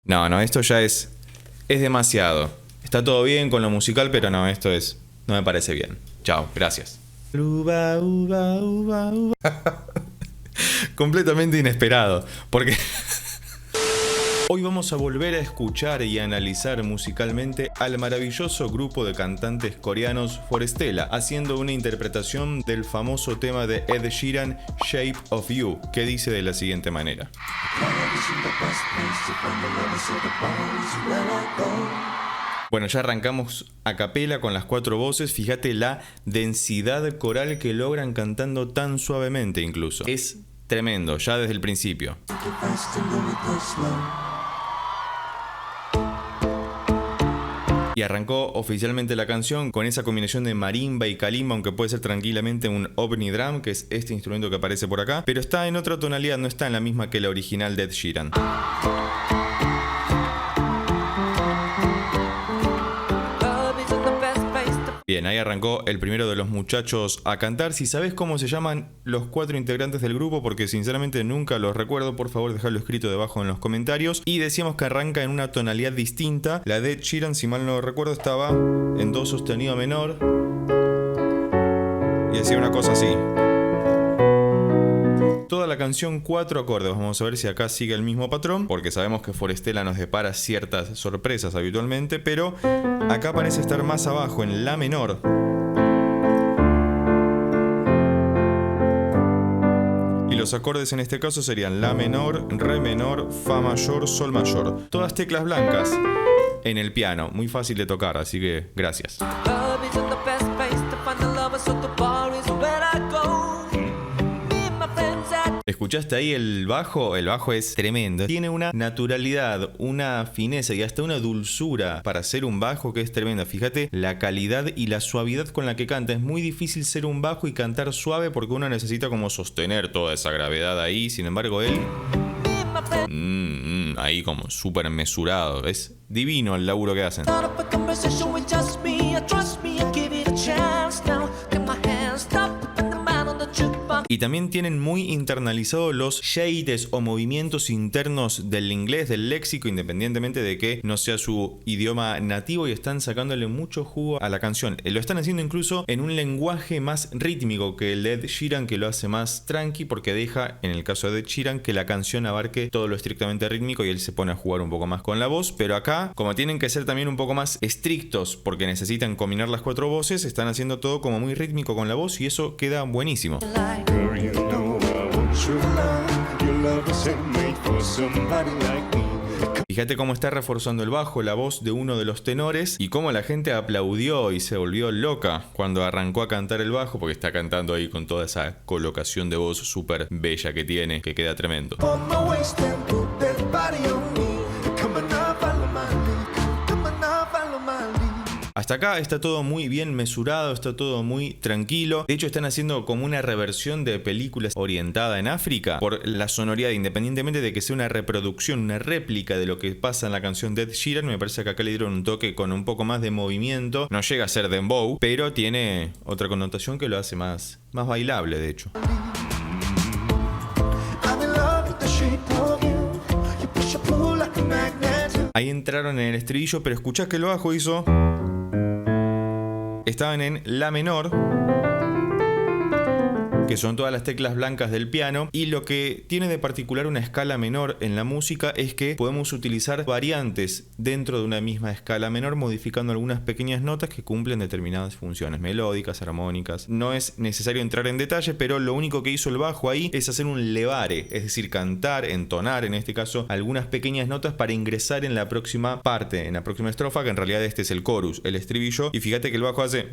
No, esto ya es demasiado. Está todo bien con lo musical, pero no, no me parece bien. Chao, gracias. Uva, uva, uva, uva. Completamente inesperado, porque hoy vamos a volver a escuchar y analizar musicalmente al maravilloso grupo de cantantes coreanos Forestella, haciendo una interpretación del famoso tema de Ed Sheeran, Shape of You, que dice de la siguiente manera. Bueno, ya arrancamos a capela con las 4 voces. Fíjate la densidad coral que logran cantando tan suavemente incluso. Es tremendo, ya desde el principio. Y arrancó oficialmente la canción con esa combinación de marimba y kalimba, aunque puede ser tranquilamente un ovni drum, que es este instrumento que aparece por acá, pero está en otra tonalidad, no está en la misma que la original de Ed Sheeran. Bien, ahí arrancó el primero de los muchachos a cantar. Si sabes cómo se llaman los 4 integrantes del grupo, porque sinceramente nunca los recuerdo, por favor dejadlo escrito debajo en los comentarios. Y decíamos que arranca en una tonalidad distinta. La de Ed Sheeran, si mal no recuerdo, estaba en do sostenido menor y hacía una cosa así. Toda la canción 4 acordes. Vamos a ver si acá sigue el mismo patrón, porque sabemos que Forestella nos depara ciertas sorpresas habitualmente, pero acá parece estar más abajo, en la menor. Y los acordes en este caso serían la menor, re menor, fa mayor, sol mayor. Todas teclas blancas en el piano. Muy fácil de tocar, así que gracias. ¿Escuchaste ahí el bajo? El bajo es tremendo. Tiene una naturalidad, una fineza y hasta una dulzura para ser un bajo que es tremenda. Fíjate la calidad y la suavidad con la que canta. Es muy difícil ser un bajo y cantar suave porque uno necesita como sostener toda esa gravedad ahí. Sin embargo, él... ahí como súper mesurado. Es divino el laburo que hacen. Y también tienen muy internalizados los shades o movimientos internos del inglés, del léxico, independientemente de que no sea su idioma nativo, y están sacándole mucho jugo a la canción. Lo están haciendo incluso en un lenguaje más rítmico que el de Ed Sheeran, que lo hace más tranqui, porque deja, en el caso de Ed Sheeran, que la canción abarque todo lo estrictamente rítmico y él se pone a jugar un poco más con la voz. Pero acá, como tienen que ser también un poco más estrictos porque necesitan combinar las 4 voces, están haciendo todo como muy rítmico con la voz y eso queda buenísimo. Fíjate cómo está reforzando el bajo, la voz de uno de los tenores, y cómo la gente aplaudió y se volvió loca cuando arrancó a cantar el bajo, porque está cantando ahí con toda esa colocación de voz súper bella que tiene, que queda tremendo. Hasta acá está todo muy bien mesurado, está todo muy tranquilo. De hecho, están haciendo como una reversión de películas orientada en África por la sonoridad, independientemente de que sea una reproducción, una réplica de lo que pasa en la canción de Ed Sheeran. Me parece que acá le dieron un toque con un poco más de movimiento. No llega a ser dembow, pero tiene otra connotación que lo hace más bailable, de hecho. Ahí entraron en el estribillo, pero escuchás que el bajo hizo... Estaban en la menor, que son todas las teclas blancas del piano, y lo que tiene de particular una escala menor en la música es que podemos utilizar variantes dentro de una misma escala menor, modificando algunas pequeñas notas que cumplen determinadas funciones melódicas, armónicas. No es necesario entrar en detalle, pero lo único que hizo el bajo ahí es hacer un levare, es decir, cantar, entonar en este caso algunas pequeñas notas para ingresar en la próxima parte, en la próxima estrofa, que en realidad este es el chorus, el estribillo, y fíjate que el bajo hace...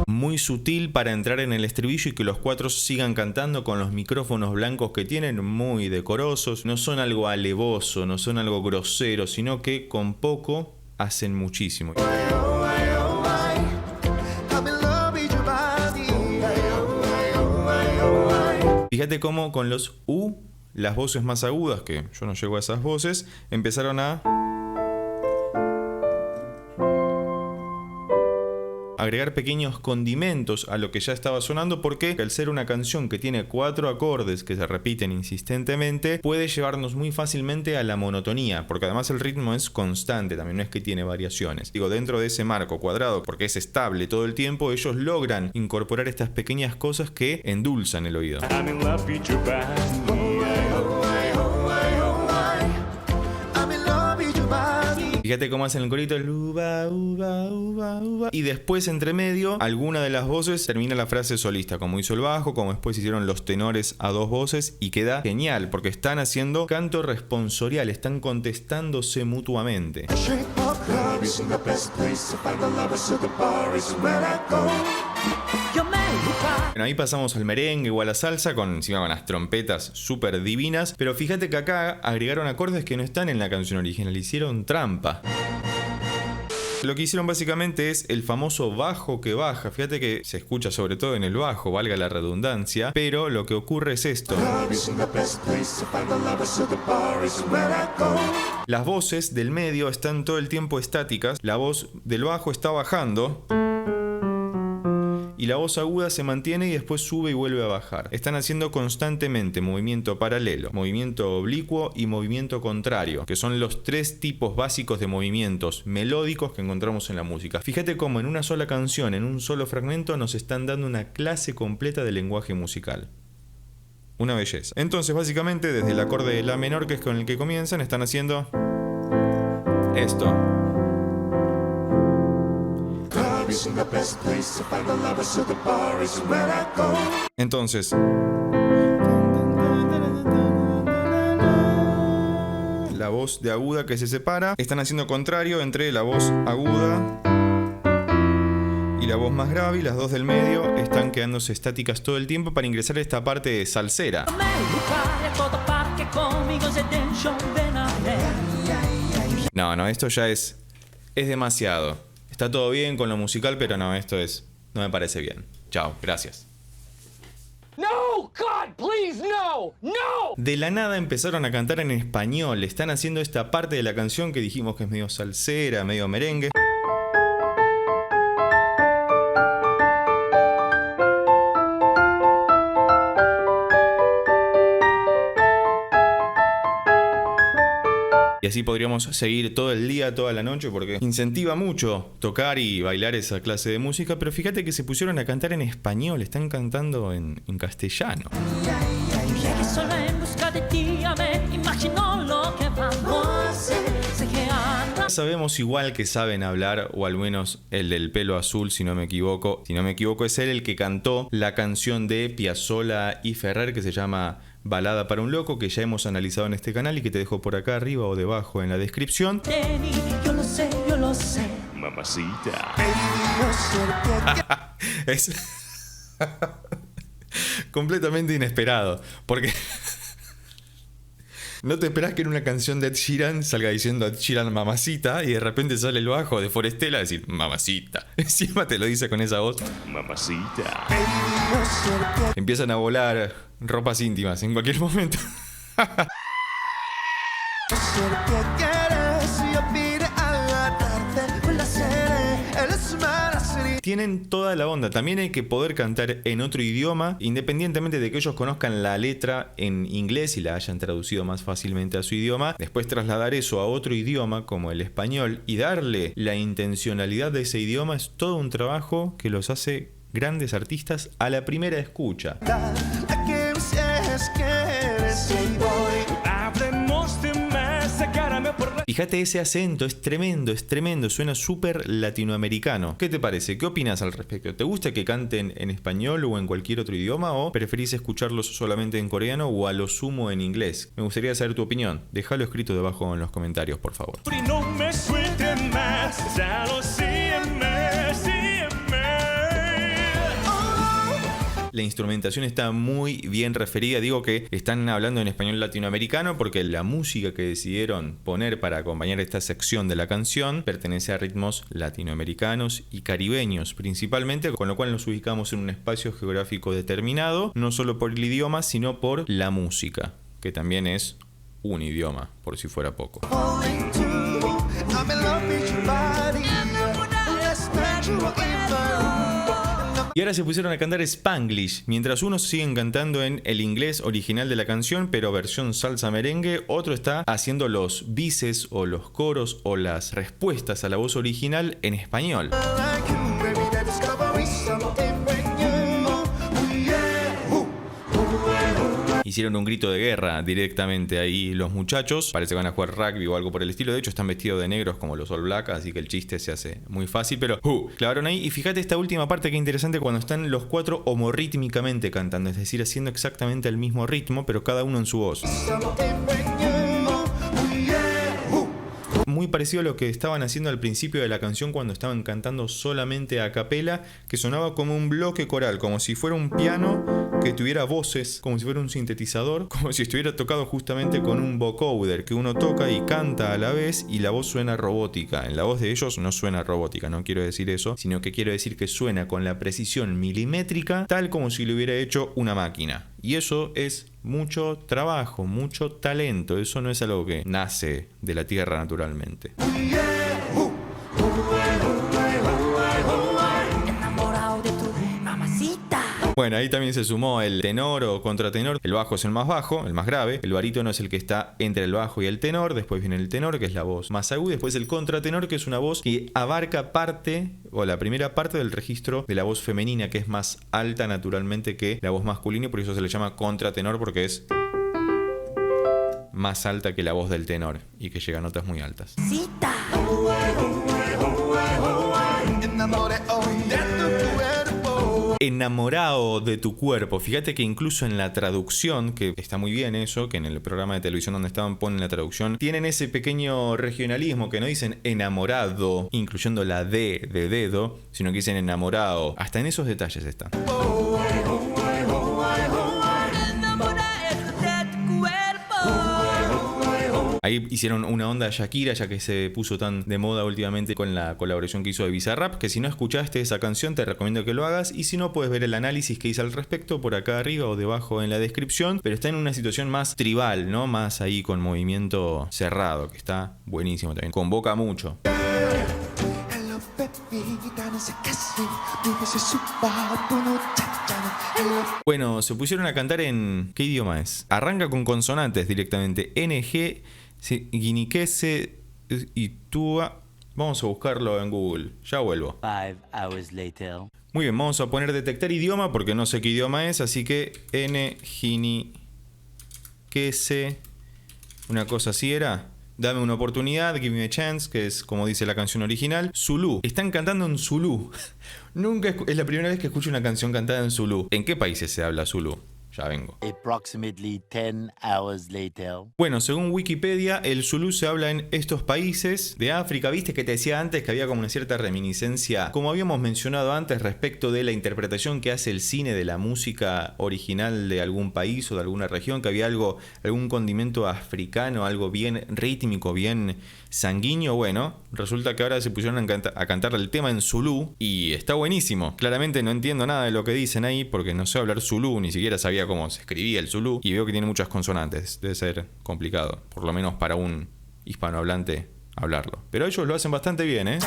muy sutil para entrar en el estribillo y que los 4 sigan cantando con los micrófonos blancos que tienen, muy decorosos. No son algo alevoso, no son algo grosero, sino que con poco hacen muchísimo. Fíjate cómo con los las voces más agudas, que yo no llego a esas voces, empezaron a... agregar pequeños condimentos a lo que ya estaba sonando, porque al ser una canción que tiene 4 acordes que se repiten insistentemente, puede llevarnos muy fácilmente a la monotonía, porque además el ritmo es constante, también no es que tiene variaciones. Digo, dentro de ese marco cuadrado, porque es estable todo el tiempo, ellos logran incorporar estas pequeñas cosas que endulzan el oído. Fíjate cómo hacen el corito, el uba, uba, uba, uba. Y después, entre medio, alguna de las voces termina la frase solista, como hizo el bajo, como después hicieron los tenores a 2 voces, y queda genial, porque están haciendo canto responsorial, están contestándose mutuamente. Bueno, ahí pasamos al merengue o a la salsa encima con las trompetas súper divinas, pero fíjate que acá agregaron acordes que no están en la canción original, hicieron trampa. Lo que hicieron básicamente es el famoso bajo que baja. Fíjate que se escucha sobre todo en el bajo, valga la redundancia, pero lo que ocurre es esto. Las voces del medio están todo el tiempo estáticas, la voz del bajo está bajando y la voz aguda se mantiene y después sube y vuelve a bajar. Están haciendo constantemente movimiento paralelo, movimiento oblicuo y movimiento contrario, que son los 3 tipos básicos de movimientos melódicos que encontramos en la música. Fíjate cómo en una sola canción, en un solo fragmento, nos están dando una clase completa de lenguaje musical. Una belleza. Entonces, básicamente, desde el acorde de La menor, que es con el que comienzan, están haciendo esto. Entonces, la voz de aguda que se separa, están haciendo contrario entre la voz aguda y la voz más grave, y las dos del medio están quedándose estáticas todo el tiempo para ingresar a esta parte salsera. No, esto ya es demasiado. Está todo bien con lo musical, pero no me parece bien. Chao, gracias. No, God, please, no, no. De la nada empezaron a cantar en español. Están haciendo esta parte de la canción que dijimos que es medio salsera, medio merengue. Y así podríamos seguir todo el día, toda la noche, porque incentiva mucho tocar y bailar esa clase de música. Pero fíjate que se pusieron a cantar en español, están cantando en castellano. Sabemos igual que saben hablar, o al menos el del pelo azul, si no me equivoco. Si no me equivoco, es él el que cantó la canción de Piazzolla y Ferrer que se llama Balada para un loco, que ya hemos analizado en este canal y que te dejo por acá arriba o debajo en la descripción. Yo lo sé. Mamacita. Es completamente inesperado, porque no te esperás que en una canción de Ed Sheeran salga diciendo Ed Sheeran mamacita y de repente sale el bajo de Forestella a decir mamacita. Encima te lo dice con esa voz. Mamacita. Empiezan a volar ropas íntimas en cualquier momento. Tienen toda la onda. También hay que poder cantar en otro idioma, independientemente de que ellos conozcan la letra en inglés y la hayan traducido más fácilmente a su idioma. Después trasladar eso a otro idioma como el español y darle la intencionalidad de ese idioma es todo un trabajo que los hace grandes artistas a la primera escucha. Fíjate ese acento, es tremendo, suena súper latinoamericano. ¿Qué te parece? ¿Qué opinas al respecto? ¿Te gusta que canten en español o en cualquier otro idioma, o preferís escucharlos solamente en coreano o a lo sumo en inglés? Me gustaría saber tu opinión. Déjalo escrito debajo en los comentarios, por favor. No me suelten más, ya lo sígueme. La instrumentación está muy bien referida. Digo que están hablando en español latinoamericano porque la música que decidieron poner para acompañar esta sección de la canción pertenece a ritmos latinoamericanos y caribeños principalmente, con lo cual nos ubicamos en un espacio geográfico determinado, no solo por el idioma, sino por la música, que también es un idioma, por si fuera poco. Y ahora se pusieron a cantar Spanglish. Mientras unos siguen cantando en el inglés original de la canción, pero versión salsa merengue, otro está haciendo los bises o los coros o las respuestas a la voz original en español. Hicieron un grito de guerra directamente ahí los muchachos. Parece que van a jugar rugby o algo por el estilo. De hecho, están vestidos de negros como los All Black, así que el chiste se hace muy fácil. Pero clavaron ahí. Y fíjate esta última parte que interesante cuando están los cuatro homorítmicamente cantando. Es decir, haciendo exactamente el mismo ritmo, pero cada uno en su voz. Muy parecido a lo que estaban haciendo al principio de la canción cuando estaban cantando solamente a capela, que sonaba como un bloque coral, como si fuera un piano que tuviera voces, como si fuera un sintetizador, como si estuviera tocado justamente con un vocoder, que uno toca y canta a la vez y la voz suena robótica. En la voz de ellos no suena robótica, no quiero decir eso, sino que quiero decir que suena con la precisión milimétrica, tal como si lo hubiera hecho una máquina. Y eso es mucho trabajo, mucho talento. Eso no es algo que nace de la tierra naturalmente. Bueno, ahí también se sumó el tenor o contratenor. El bajo es el más bajo, el más grave. El barítono es el que está entre el bajo y el tenor. Después viene el tenor, que es la voz más aguda. Después el contratenor, que es una voz que abarca parte, o la primera parte del registro de la voz femenina, que es más alta naturalmente que la voz masculina. Y por eso se le llama contratenor, porque es más alta que la voz del tenor y que llega a notas muy altas. Enamorado de tu cuerpo. Fíjate que incluso en la traducción, que está muy bien eso, que en el programa de televisión donde estaban ponen la traducción, tienen ese pequeño regionalismo que no dicen enamorado, incluyendo la D de dedo, sino que dicen enamorado. Hasta en esos detalles están. Ahí hicieron una onda Shakira, ya que se puso tan de moda últimamente con la colaboración que hizo de Bizarrap, que si no escuchaste esa canción te recomiendo que lo hagas, y si no puedes ver el análisis que hice al respecto por acá arriba o debajo en la descripción, pero está en una situación más tribal, ¿no? Más ahí con movimiento cerrado, que está buenísimo también, convoca mucho. Bueno, se pusieron a cantar en... ¿qué idioma es? Arranca con consonantes directamente. NG, Guiniquese y Tua. Vamos a buscarlo en Google. Ya vuelvo. 5 hours later. Muy bien, vamos a poner detectar idioma porque no sé qué idioma es. Así que Guiniquese. Una cosa así era. Dame una oportunidad, give me a chance, que es como dice la canción original. Zulú. Están cantando en Zulú. Nunca es la primera vez que escucho una canción cantada en Zulú. ¿En qué países se habla Zulú? Ya vengo. Approximately 10 hours later. Bueno, según Wikipedia, el Zulú se habla en estos países de África. Viste que te decía antes que había como una cierta reminiscencia, como habíamos mencionado antes, respecto de la interpretación que hace el cine de la música original de algún país o de alguna región, que había algún condimento africano, algo bien rítmico, bien sanguíneo. Bueno, resulta que ahora se pusieron a cantar el tema en Zulú y está buenísimo. Claramente no entiendo nada de lo que dicen ahí porque no sé hablar Zulú, ni siquiera sabía cómo se escribía el Zulú y veo que tiene muchas consonantes. Debe ser complicado, por lo menos para un hispanohablante hablarlo. Pero ellos lo hacen bastante bien, ¿eh?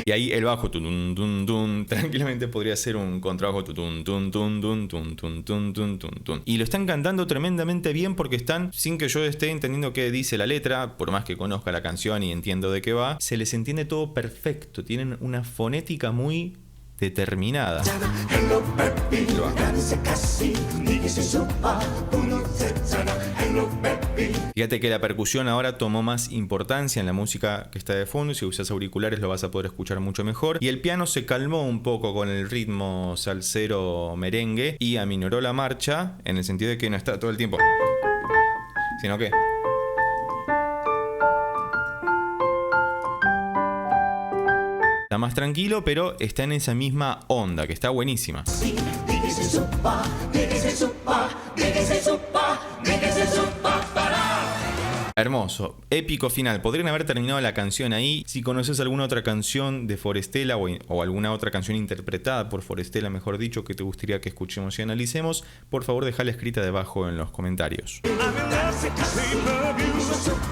Y ahí el bajo tun, tun, tun, tranquilamente podría ser un contrabajo tun, tun, tun, tun, tun, tun, tun, tun, tun. Y lo están cantando tremendamente bien porque están, sin que yo esté entendiendo qué dice la letra, por más que conozca la canción y entiendo de qué va, se les entiende todo perfecto. Tienen una fonética muy determinada. Fíjate que la percusión ahora tomó más importancia en la música que está de fondo y si usas auriculares lo vas a poder escuchar mucho mejor. Y el piano se calmó un poco con el ritmo salsero merengue y aminoró la marcha en el sentido de que no está todo el tiempo, sino que está más tranquilo, pero está en esa misma onda, que está buenísima. Hermoso, épico final. Podrían haber terminado la canción ahí. Si conoces alguna otra canción de Forestella o alguna otra canción interpretada por Forestella, mejor dicho, que te gustaría que escuchemos y analicemos, por favor dejala escrita debajo en los comentarios. I'm in love with the pay-per-view.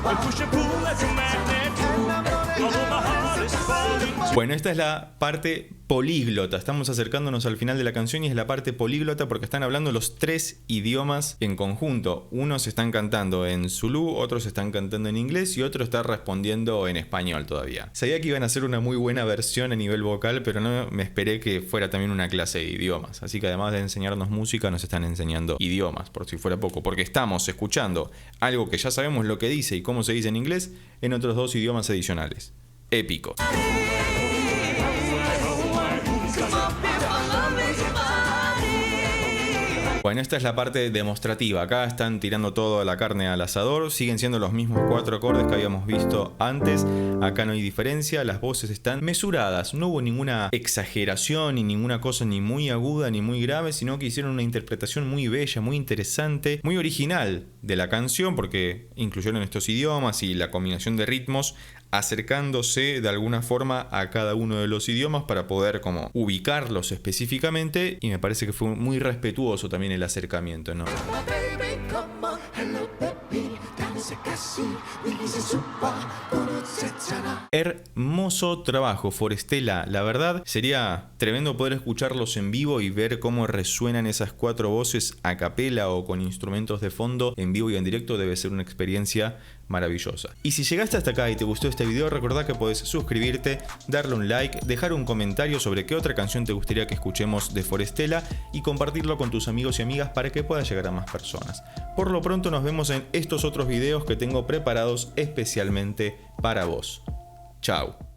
And push and pull as a magnet. although my heart is falling. Bueno, esta es la parte políglota. Estamos acercándonos al final de la canción y es la parte políglota porque están hablando los 3 idiomas en conjunto. Unos están cantando en zulú, otros están cantando en inglés y otro está respondiendo en español todavía. Sabía que iban a hacer una muy buena versión a nivel vocal, pero no me esperé que fuera también una clase de idiomas. Así que además de enseñarnos música, nos están enseñando idiomas, por si fuera poco. Porque estamos escuchando algo que ya sabemos lo que dice y cómo se dice en inglés en otros 2 idiomas adicionales. Épico. Bueno, esta es la parte demostrativa. Acá están tirando toda la carne al asador. Siguen siendo los mismos 4 acordes que habíamos visto antes. Acá no hay diferencia. Las voces están mesuradas. No hubo ninguna exageración ni ninguna cosa ni muy aguda ni muy grave, sino que hicieron una interpretación muy bella, muy interesante, muy original de la canción porque incluyeron estos idiomas y la combinación de ritmos acercándose de alguna forma a cada uno de los idiomas para poder como ubicarlos específicamente, y me parece que fue muy respetuoso también el acercamiento, ¿no? Hermoso trabajo, Forestella. La verdad, sería tremendo poder escucharlos en vivo y ver cómo resuenan esas 4 voces a capela o con instrumentos de fondo en vivo y en directo. Debe ser una experiencia maravillosa. Y si llegaste hasta acá y te gustó este video, recordá que podés suscribirte, darle un like, dejar un comentario sobre qué otra canción te gustaría que escuchemos de Forestella y compartirlo con tus amigos y amigas para que pueda llegar a más personas. Por lo pronto nos vemos en estos otros videos que tengo preparados especialmente para vos. Chao.